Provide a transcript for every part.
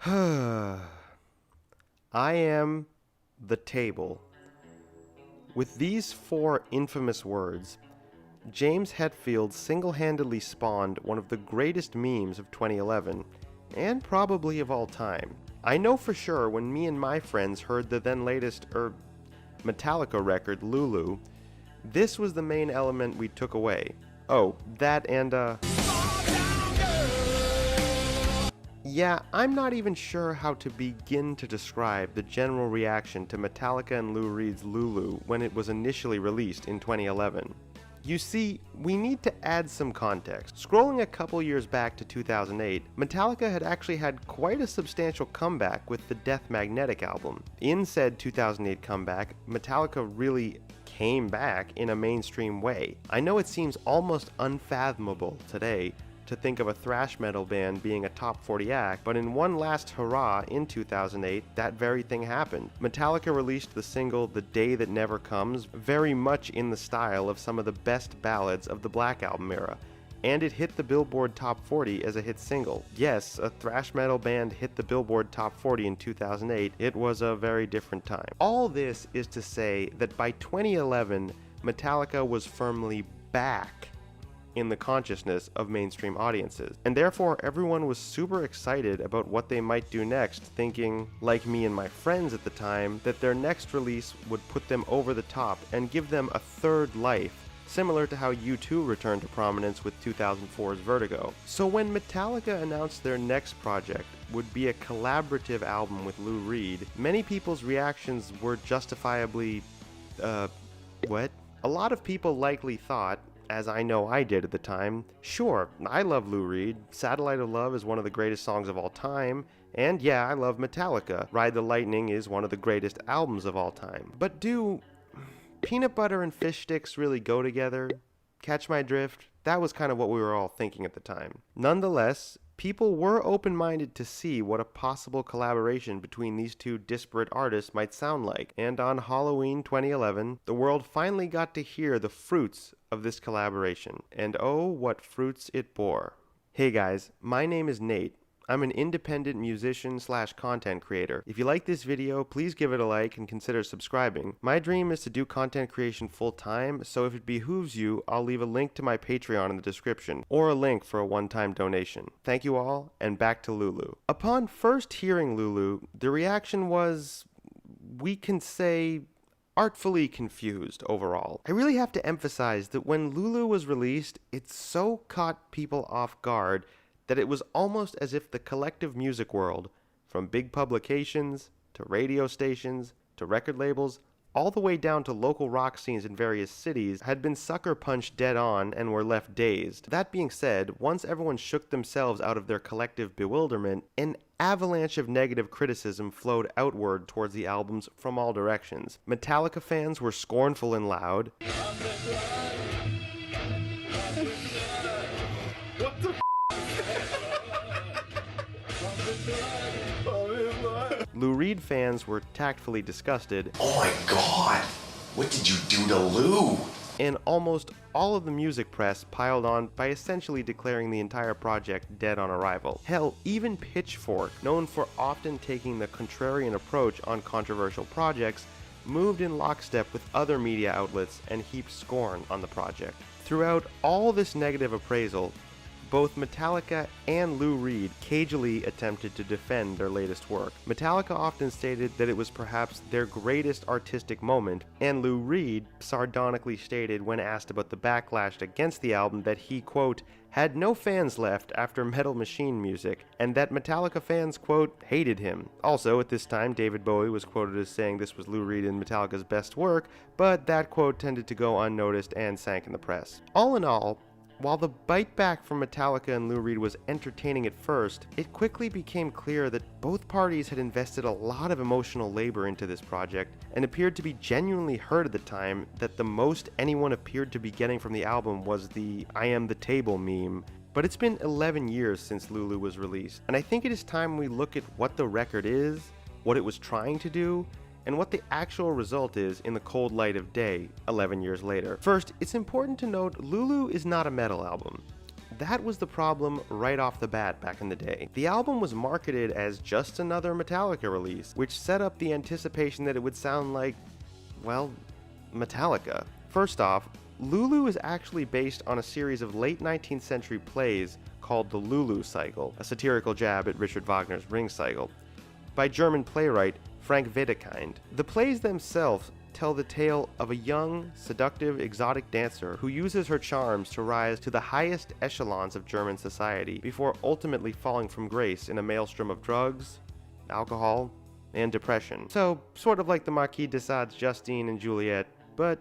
I am the table. With these four infamous words, James Hetfield single-handedly spawned one of the greatest memes of 2011, and probably of all time. I know for sure when me and my friends heard the then latest, Metallica record, Lulu, this was the main element we took away. Oh, that and, yeah, I'm not even sure how to begin to describe the general reaction to Metallica and Lou Reed's Lulu when it was initially released in 2011. You see, we need to add some context. Scrolling a couple years back to 2008, Metallica had actually had quite a substantial comeback with the Death Magnetic album. In said 2008 comeback, Metallica really came back in a mainstream way. I know it seems almost unfathomable today to think of a thrash metal band being a top 40 act, but in one last hurrah in 2008, that very thing happened. Metallica released the single The Day That Never Comes, very much in the style of some of the best ballads of the Black Album era, and it hit the Billboard Top 40 as a hit single. Yes, a thrash metal band hit the Billboard Top 40 in 2008, it was a very different time. All this is to say that by 2011, Metallica was firmly back in the consciousness of mainstream audiences, and therefore everyone was super excited about what they might do next, thinking, like me and my friends at the time, that their next release would put them over the top and give them a third life, similar to how U2 returned to prominence with 2004's Vertigo. So when Metallica announced their next project would be a collaborative album with Lou Reed, many people's reactions were justifiably, what? A lot of people likely thought, as I know I did at the time, sure, I love Lou Reed, Satellite of Love is one of the greatest songs of all time, and yeah, I love Metallica, Ride the Lightning is one of the greatest albums of all time. But do peanut butter and fish sticks really go together? Catch my drift? That was kind of what we were all thinking at the time. Nonetheless, people were open-minded to see what a possible collaboration between these two disparate artists might sound like, and on Halloween 2011, the world finally got to hear the fruits of this collaboration, and oh, what fruits it bore. Hey guys, my name is Nate. I'm an independent musician / content creator. If you like this video, please give it a like and consider subscribing. My dream is to do content creation full time, so if it behooves you, I'll leave a link to my Patreon in the description, or a link for a one-time donation. Thank you all, and back to Lulu. Upon first hearing Lulu, the reaction was, we can say, artfully confused overall. I really have to emphasize that when Lulu was released, it so caught people off guard that it was almost as if the collective music world, from big publications, to radio stations, to record labels, all the way down to local rock scenes in various cities, had been sucker punched dead on and were left dazed. That being said, once everyone shook themselves out of their collective bewilderment, an avalanche of negative criticism flowed outward towards the albums from all directions. Metallica fans were scornful and loud. Lou Reed fans were tactfully disgusted. Oh my god, what did you do to Lou? And almost all of the music press piled on by essentially declaring the entire project dead on arrival. Hell, even Pitchfork, known for often taking the contrarian approach on controversial projects, moved in lockstep with other media outlets and heaped scorn on the project. Throughout all this negative appraisal, both Metallica and Lou Reed cagily attempted to defend their latest work. Metallica often stated that it was perhaps their greatest artistic moment, and Lou Reed sardonically stated when asked about the backlash against the album that he, quote, had no fans left after Metal Machine music, and that Metallica fans, quote, hated him. Also, at this time, David Bowie was quoted as saying this was Lou Reed and Metallica's best work, but that quote tended to go unnoticed and sank in the press. All in all, while the bite back from Metallica and Lou Reed was entertaining at first, it quickly became clear that both parties had invested a lot of emotional labor into this project and appeared to be genuinely hurt at the time that the most anyone appeared to be getting from the album was the I am the table meme. But it's been 11 years since Lulu was released, and I think it is time we look at what the record is, what it was trying to do, and what the actual result is in the cold light of day 11 years later. First, it's important to note Lulu is not a metal album. that was the problem right off the bat back in the day. The album was marketed as just another Metallica release, which set up the anticipation that it would sound like, well, Metallica. First off, Lulu is actually based on a series of late 19th century plays called the Lulu Cycle, a satirical jab at Richard Wagner's Ring Cycle, by German playwright Frank Wedekind. The plays themselves tell the tale of a young, seductive, exotic dancer who uses her charms to rise to the highest echelons of German society before ultimately falling from grace in a maelstrom of drugs, alcohol, and depression. So, sort of like the Marquis de Sade's Justine and Juliet, but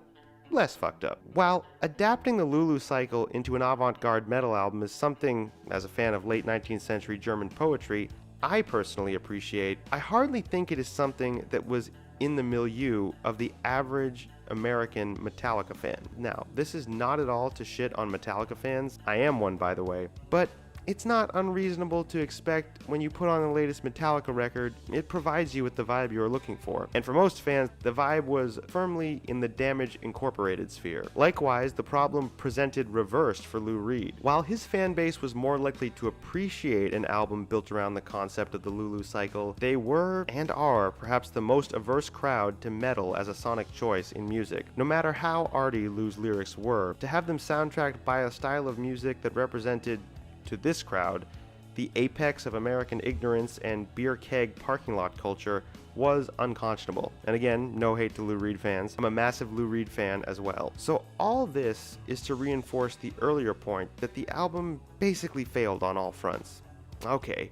less fucked up. While adapting the Lulu Cycle into an avant-garde metal album is something, as a fan of late 19th century German poetry, I personally appreciate, I hardly think it is something that was in the milieu of the average American Metallica fan. Now, this is not at all to shit on Metallica fans. I am one, by the way. But it's not unreasonable to expect when you put on the latest Metallica record, it provides you with the vibe you are looking for. And for most fans, the vibe was firmly in the Damage Incorporated sphere. Likewise, the problem presented reversed for Lou Reed. While his fan base was more likely to appreciate an album built around the concept of the Lulu Cycle, they were, and are, perhaps the most averse crowd to metal as a sonic choice in music. No matter how arty Lou's lyrics were, to have them soundtracked by a style of music that represented, to this crowd, the apex of American ignorance and beer keg parking lot culture was unconscionable. And again, no hate to Lou Reed fans. I'm a massive Lou Reed fan as well. So all this is to reinforce the earlier point that the album basically failed on all fronts. Okay,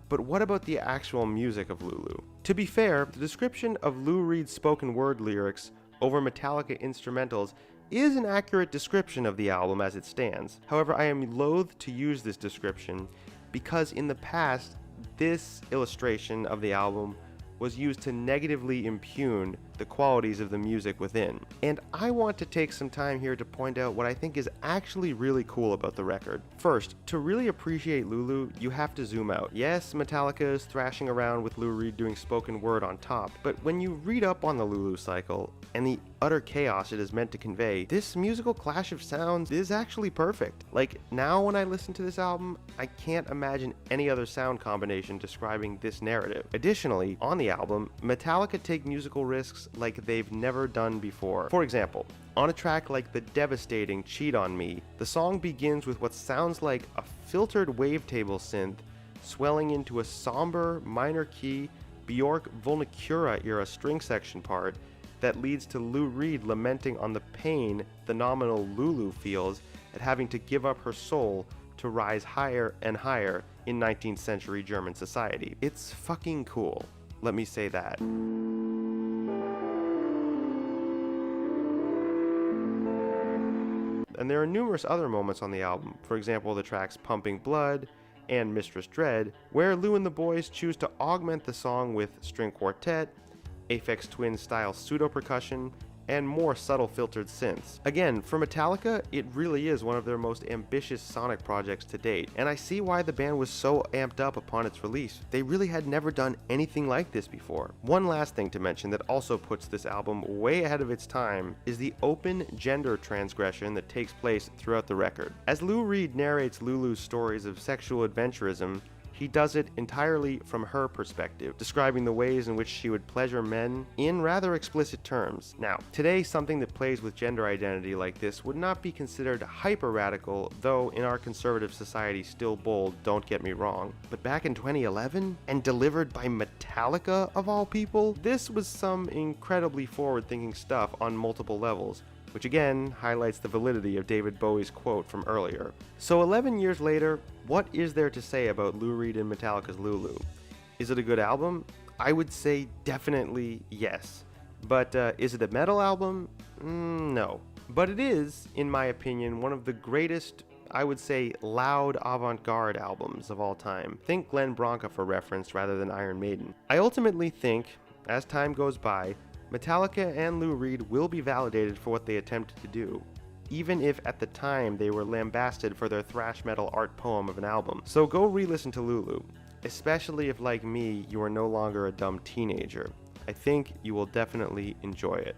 but what about the actual music of Lulu? To be fair, the description of Lou Reed's spoken word lyrics over Metallica instrumentals is an accurate description of the album as it stands. However, I am loath to use this description because in the past, this illustration of the album was used to negatively impugn the qualities of the music within. And I want to take some time here to point out what I think is actually really cool about the record. First, to really appreciate Lulu, you have to zoom out. Yes, Metallica is thrashing around with Lou Reed doing spoken word on top, but when you read up on the Lulu Cycle and the utter chaos it is meant to convey, this musical clash of sounds is actually perfect. Like, now when I listen to this album, I can't imagine any other sound combination describing this narrative. Additionally, on the album, Metallica take musical risks like they've never done before. For example, on a track like the devastating Cheat On Me, the song begins with what sounds like a filtered wavetable synth swelling into a somber, minor key, Bjork Vulnicura era string section part that leads to Lou Reed lamenting on the pain the nominal Lulu feels at having to give up her soul to rise higher and higher in 19th century German society. It's fucking cool, let me say that. And there are numerous other moments on the album, for example the tracks Pumping Blood and Mistress Dread, where Lou and the boys choose to augment the song with string quartet, Aphex Twin style pseudo percussion, and more subtle filtered synths. Again, for Metallica, it really is one of their most ambitious sonic projects to date, and I see why the band was so amped up upon its release. They really had never done anything like this before. One last thing to mention that also puts this album way ahead of its time is the open gender transgression that takes place throughout the record. As Lou Reed narrates Lulu's stories of sexual adventurism, he does it entirely from her perspective, describing the ways in which she would pleasure men in rather explicit terms. Now, today something that plays with gender identity like this would not be considered hyper-radical, though in our conservative society still bold, don't get me wrong. But back in 2011, and delivered by Metallica of all people, this was some incredibly forward-thinking stuff on multiple levels, which again highlights the validity of David Bowie's quote from earlier. So 11 years later, what is there to say about Lou Reed and Metallica's Lulu? Is it a good album? I would say definitely yes. But is it a metal album? No. But it is, in my opinion, one of the greatest, I would say, loud avant-garde albums of all time. Think Glenn Branca for reference rather than Iron Maiden. I ultimately think, as time goes by, Metallica and Lou Reed will be validated for what they attempted to do, even if at the time they were lambasted for their thrash metal art poem of an album. So go re-listen to Lulu, especially if, like me, you are no longer a dumb teenager. I think you will definitely enjoy it.